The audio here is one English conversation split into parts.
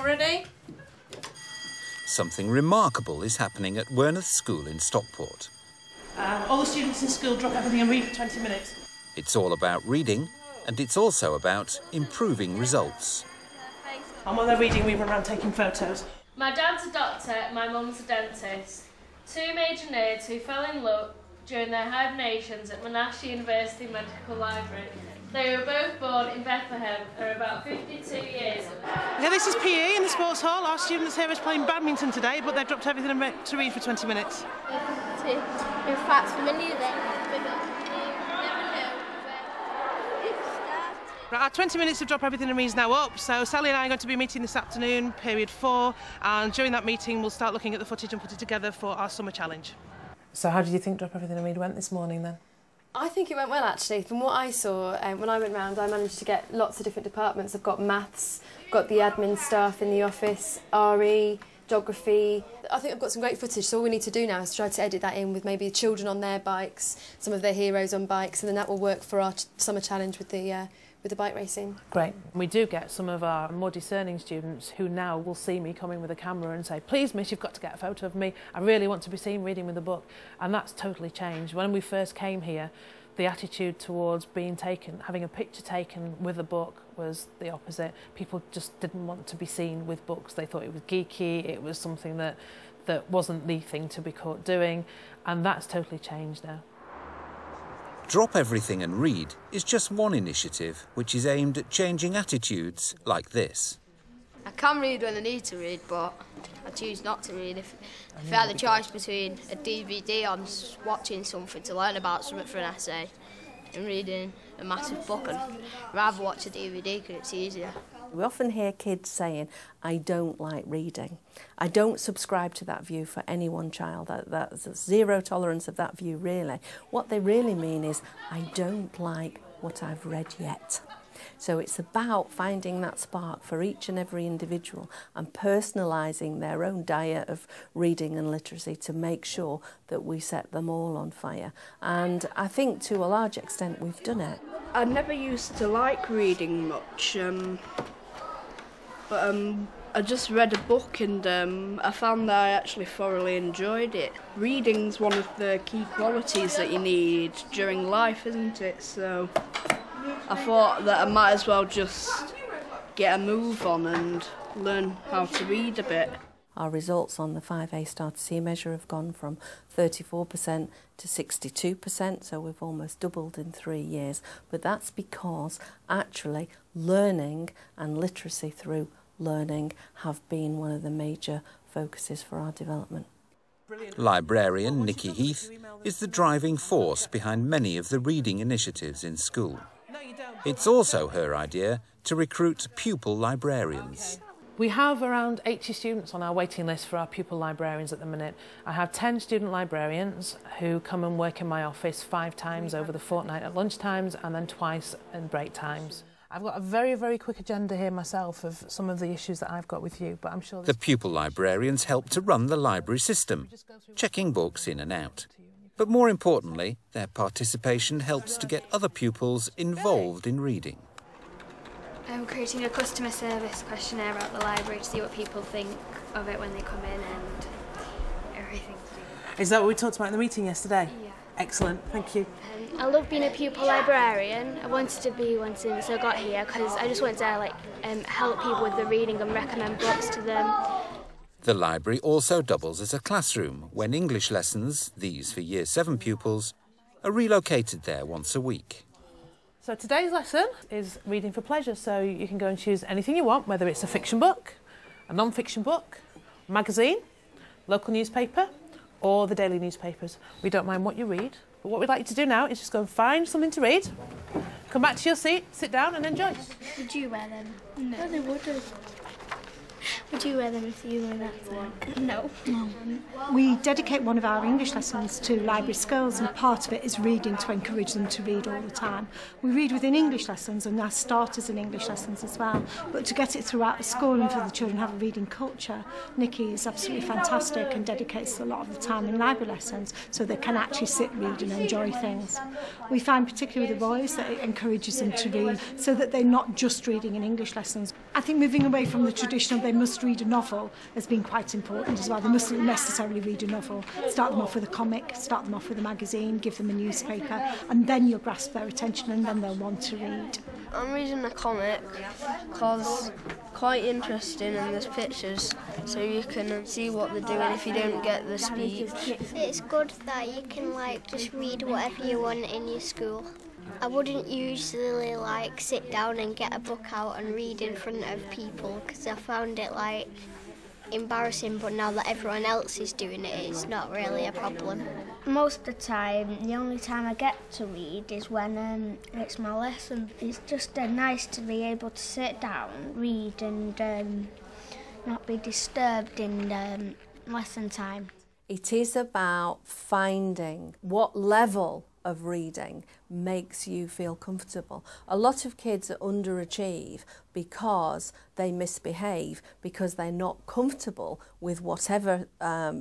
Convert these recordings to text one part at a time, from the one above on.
already? Something remarkable is happening at Werneth School in Stockport. All the students in school drop everything and read for 20 minutes. It's all about reading, and it's also about improving results. And while they're reading, we run around taking photos. My dad's a doctor, my mum's a dentist. Two major nerds who fell in love during their hibernations at Monash University Medical Library. They were both born in Bethlehem, are about 52 years old. Yeah, this is PE in the sports hall. Our students here is playing badminton today, but they've dropped everything to read for 20 minutes. In fact, familiar then, Right, our 20 minutes of Drop Everything and Read is now up, so Sally and I are going to be meeting this afternoon, period 4, and during that meeting we'll start looking at the footage and put it together for our summer challenge. So how did you think Drop Everything and Read went this morning then? I think it went well actually. From what I saw, when I went round, I managed to get lots of different departments. I've got maths, got the admin staff in the office, RE, geography. I think I've got some great footage, so all we need to do now is try to edit that in with maybe the children on their bikes, some of their heroes on bikes, and then that will work for our summer challenge with the bike racing. Great. We do get some of our more discerning students who now will see me coming with a camera and say, please miss, you've got to get a photo of me. I really want to be seen reading with a book. And that's totally changed. When we first came here, the attitude towards being taken, having a picture taken with a book was the opposite. People just didn't want to be seen with books. They thought it was geeky, it was something that wasn't the thing to be caught doing, and that's totally changed now. Drop Everything and Read is just one initiative which is aimed at changing attitudes like this. I can read when I need to read, but I choose not to read. If I had a choice between a DVD on watching something to learn about something for an essay and reading a massive book, I'd rather watch a DVD because it's easier. We often hear kids saying, I don't like reading. I don't subscribe to that view for any one child. That's zero tolerance of that view, really. What they really mean is, I don't like what I've read yet. So it's about finding that spark for each and every individual and personalising their own diet of reading and literacy to make sure that we set them all on fire. And I think to a large extent we've done it. I never used to like reading much, but I just read a book and I found that I actually thoroughly enjoyed it. Reading's one of the key qualities that you need during life, isn't it? So I thought that I might as well just get a move on and learn how to read a bit. Our results on the 5A Star to C measure have gone from 34% to 62%, so we've almost doubled in 3 years. But that's because actually learning and literacy through learning have been one of the major focuses for our development. Librarian Nikki Heath is the driving force behind many of the reading initiatives in school. It's also her idea to recruit pupil librarians. We have around 80 students on our waiting list for our pupil librarians at the minute. I have 10 student librarians who come and work in my office 5 times over the fortnight at lunchtimes and then twice in break times. I've got a very, very quick agenda here myself of some of the issues that I've got with you, but I'm sure... The pupil librarians help to run the library system, checking books in and out. But more importantly, their participation helps to get other pupils involved in reading. I'm creating a customer service questionnaire about the library to see what people think of it when they come in and everything to do. Is that what we talked about in the meeting yesterday? Yeah. Excellent, thank you. I love being a pupil librarian. I wanted to be one since I got here because I just wanted to help people with the reading and recommend books to them. The library also doubles as a classroom when English lessons, these for Year 7 pupils, are relocated there once a week. So today's lesson is reading for pleasure, so you can go and choose anything you want, whether it's a fiction book, a non-fiction book, magazine, local newspaper, or the daily newspapers. We don't mind what you read, but what we'd like you to do now is just go and find something to read, come back to your seat, sit down and enjoy. Would you wear them? No, they wouldn't. Would you rather if you were that time? No. We dedicate one of our English lessons to library skills, and part of it is reading to encourage them to read all the time. We read within English lessons and our starters in English lessons as well, but to get it throughout the school and for the children to have a reading culture, Nikki is absolutely fantastic and dedicates a lot of the time in library lessons so they can actually sit, read and enjoy things. We find particularly with the boys that it encourages them to read so that they're not just reading in English lessons. I think moving away from the traditional they must read a novel has been quite important as well. They mustn't necessarily read a novel. Start them off with a comic, start them off with a magazine, give them a newspaper, and then you'll grasp their attention and then they'll want to read. I'm reading a comic because quite interesting and there's pictures so you can see what they're doing if you don't get the speech. It's good that you can just read whatever you want in your school. I wouldn't usually sit down and get a book out and read in front of people because I found it embarrassing, but now that everyone else is doing it, it's not really a problem. Most of the time, the only time I get to read is when it's my lesson. It's just nice to be able to sit down, read and not be disturbed in lesson time. It is about finding what level of reading makes you feel comfortable. A lot of kids underachieve because they misbehave, because they're not comfortable with whatever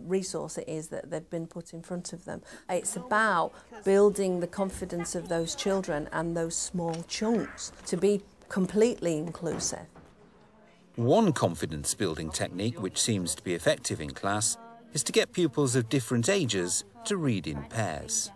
resource it is that they've been put in front of them. It's about building the confidence of those children and those small chunks to be completely inclusive. One confidence building technique which seems to be effective in class is to get pupils of different ages to read in pairs.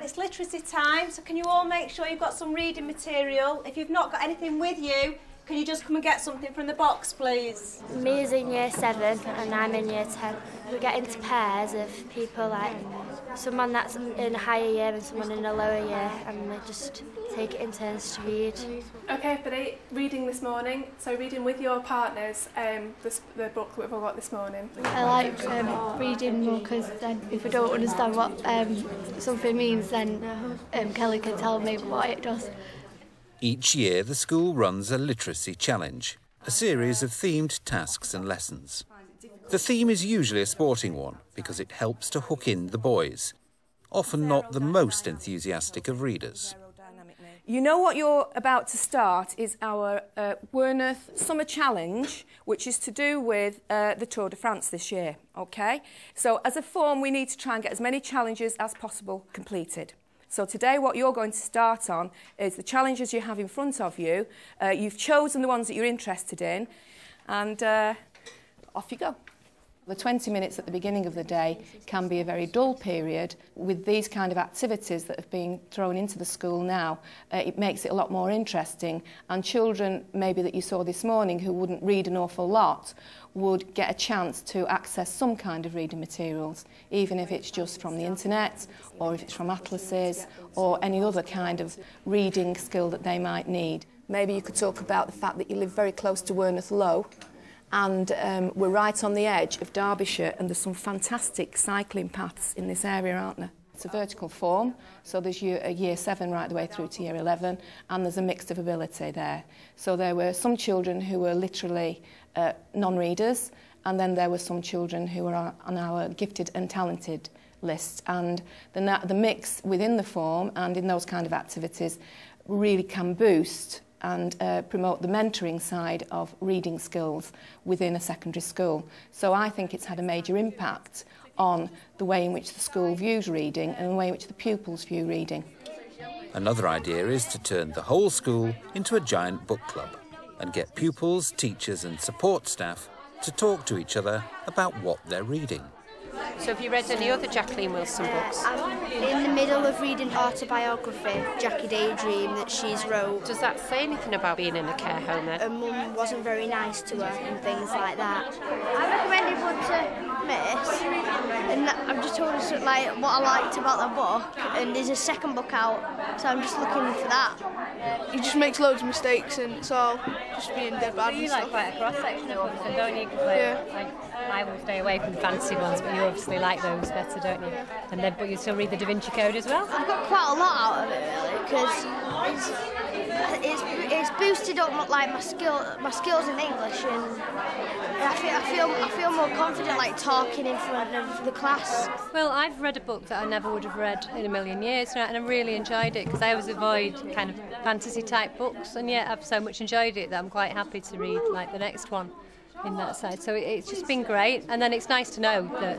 It's literacy time, so can you all make sure you've got some reading material? If you've not got anything with you, can you just come and get something from the box, please? Me is in year 7 and I'm in year 10. We get into pairs of people, someone that's in a higher year and someone in a lower year, and we just take it in turns to read. Okay, everybody, reading this morning. So reading with your partners, the book that we've all got this morning. I like reading more because then if I don't understand what something means, then Kelly can tell me what it does. Each year the school runs a literacy challenge, a series of themed tasks and lessons. The theme is usually a sporting one because it helps to hook in the boys, often not the most enthusiastic of readers. You know what you're about to start is our Worneth Summer Challenge, which is to do with the Tour de France this year, okay? So as a form, we need to try and get as many challenges as possible completed. So today what you're going to start on is the challenges you have in front of you. You've chosen the ones that you're interested in, and off you go. The 20 minutes at the beginning of the day can be a very dull period. With these kind of activities that have been thrown into the school now, it makes it a lot more interesting, and children maybe that you saw this morning who wouldn't read an awful lot would get a chance to access some kind of reading materials, even if it's just from the internet or if it's from atlases or any other kind of reading skill that they might need. Maybe you could talk about the fact that you live very close to Worneth Loei, and we're right on the edge of Derbyshire, and there's some fantastic cycling paths in this area, aren't there? It's a vertical form, so there's year 7 right the way through to year 11, and there's a mix of ability there. So there were some children who were literally non-readers, and then there were some children who were on our gifted and talented list, and the mix within the form and in those kind of activities really can boost and promote the mentoring side of reading skills within a secondary school. So I think it's had a major impact on the way in which the school views reading and the way in which the pupils view reading. Another idea is to turn the whole school into a giant book club and get pupils, teachers and support staff to talk to each other about what they're reading. So have you read any other Jacqueline Wilson books? I'm in the middle of reading autobiography, Jackie Daydream, that she's wrote. Does that say anything about being in a care home then? Her mum wasn't very nice to her and things like that. I recommend everyone to miss, and I'm just told us like what I liked about the book, and there's a second book out, so I'm just looking for that. He just makes loads of mistakes, and it's all just being dead bad. You like quite a cross section of books, don't you? I will stay away from the fantasy ones, but you obviously like those better, don't you? And then, but you still read the Da Vinci Code as well. I've got quite a lot out of it really, because it's boosted up like my skills in English, and I feel more confident like talking in front of the class. Well, I've read a book that I never would have read in a million years, and I really enjoyed it because I always avoid kind of fantasy type books, and yet I've so much enjoyed it that I'm quite happy to read like the next one in that side. So it's just been great, and then it's nice to know that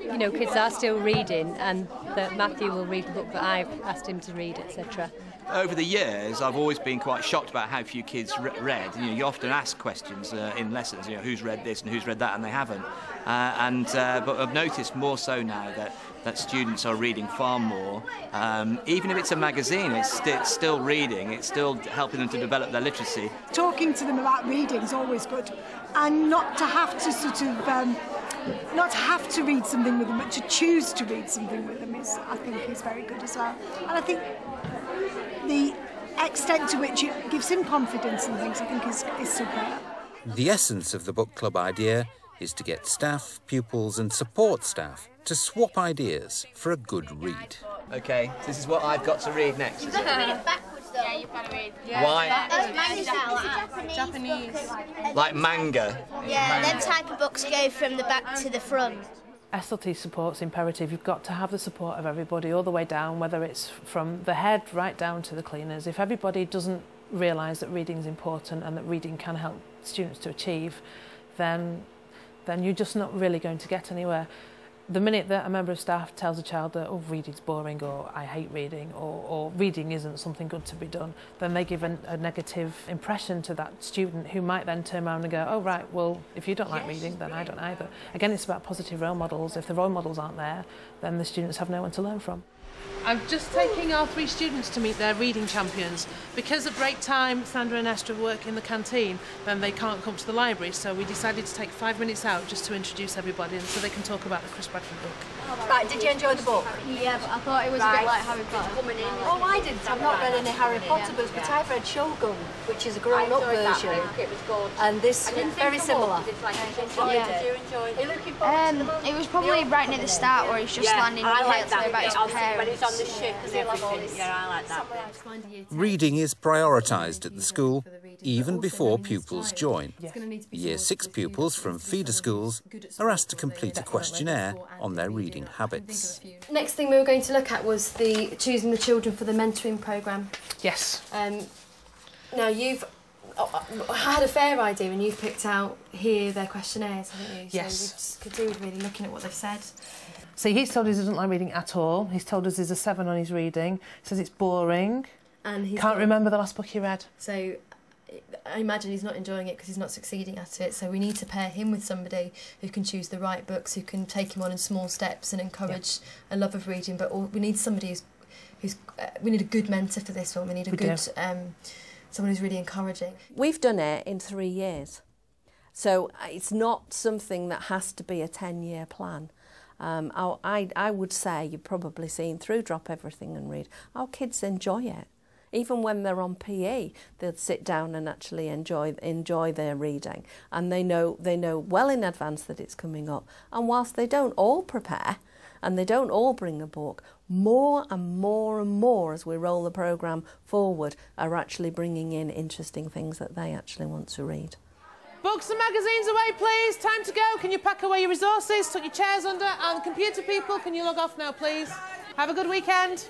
you know, kids are still reading, and that Matthew will read the book that I've asked him to read, etc. Over the years, I've always been quite shocked about how few kids read. You know, you often ask questions in lessons, you know, who's read this and who's read that, and they haven't. But I've noticed more so now that students are reading far more. Even if it's a magazine, it's still reading. It's still helping them to develop their literacy. Talking to them about reading is always good, and not to have to sort of not to have to read something with them, but to choose to read something with them I think is very good as well. And I think the extent to which it gives him confidence in things, I think is superb. The essence of the book club idea is to get staff, pupils and support staff to swap ideas for a good read. OK, this is what I've got to read next. You've got to read it backwards though. Yeah, you've got to read. Yeah. Why? Japanese. Like manga? Yeah, them type of books go from the back to the front. SLT support's imperative. You've got to have the support of everybody all the way down, whether it's from the head right down to the cleaners. If everybody doesn't realise that reading is important and that reading can help students to achieve, then you're just not really going to get anywhere. The minute that a member of staff tells a child that, oh, reading's boring, or I hate reading, or reading isn't something good to be done, then they give a negative impression to that student, who might then turn around and go, oh, right, well, if you don't like reading, then I don't either. Again, it's about positive role models. If the role models aren't there, then the students have no one to learn from. I'm just taking our 3 students to meet their reading champions. Because at break time, Sandra and Esther work in the canteen, then they can't come to the library, so we decided to take 5 minutes out just to introduce everybody and so they can talk about the Chris Bradford book. Right, did you enjoy the book? Yeah, but I thought it was a bit like Harry Potter. Oh, I didn't. I've not read any Harry Potter books, but I've read Shogun, which is a grown-up version. It was good. And this is very similar. Did you enjoy it? It was probably right near the start where he's just landing on about his parents. When he's on the ship and everything. Yeah, I like that. Reading is prioritised at the school even before pupils join. Year 6 pupils from feeder schools are asked to complete a questionnaire on their reading habits. Next thing we were going to look at was choosing the children for the mentoring programme. Yes. Now you've had a fair idea and you've picked out here their questionnaires, haven't you? Yes. So we just could do with really looking at what they've said. See, he's told us he doesn't like reading at all. He's told us there's a 7 on his reading. He says it's boring. And he can't remember the last book he read. So I imagine he's not enjoying it because he's not succeeding at it. So we need to pair him with somebody who can choose the right books, who can take him on in small steps and encourage a love of reading. But we need somebody we need a good mentor for this one. We need a good someone who's really encouraging. We've done it in 3 years, so it's not something that has to be a 10-year plan. I would say you've probably seen through Drop Everything and Read. Our kids enjoy it. Even when they're on PE, they'll sit down and actually enjoy their reading, and they know well in advance that it's coming up. And whilst they don't all prepare, and they don't all bring a book, more and more and more as we roll the programme forward are actually bringing in interesting things that they actually want to read. Books and magazines away, please. Time to go. Can you pack away your resources, tuck your chairs under, and computer people, can you log off now, please? Have a good weekend.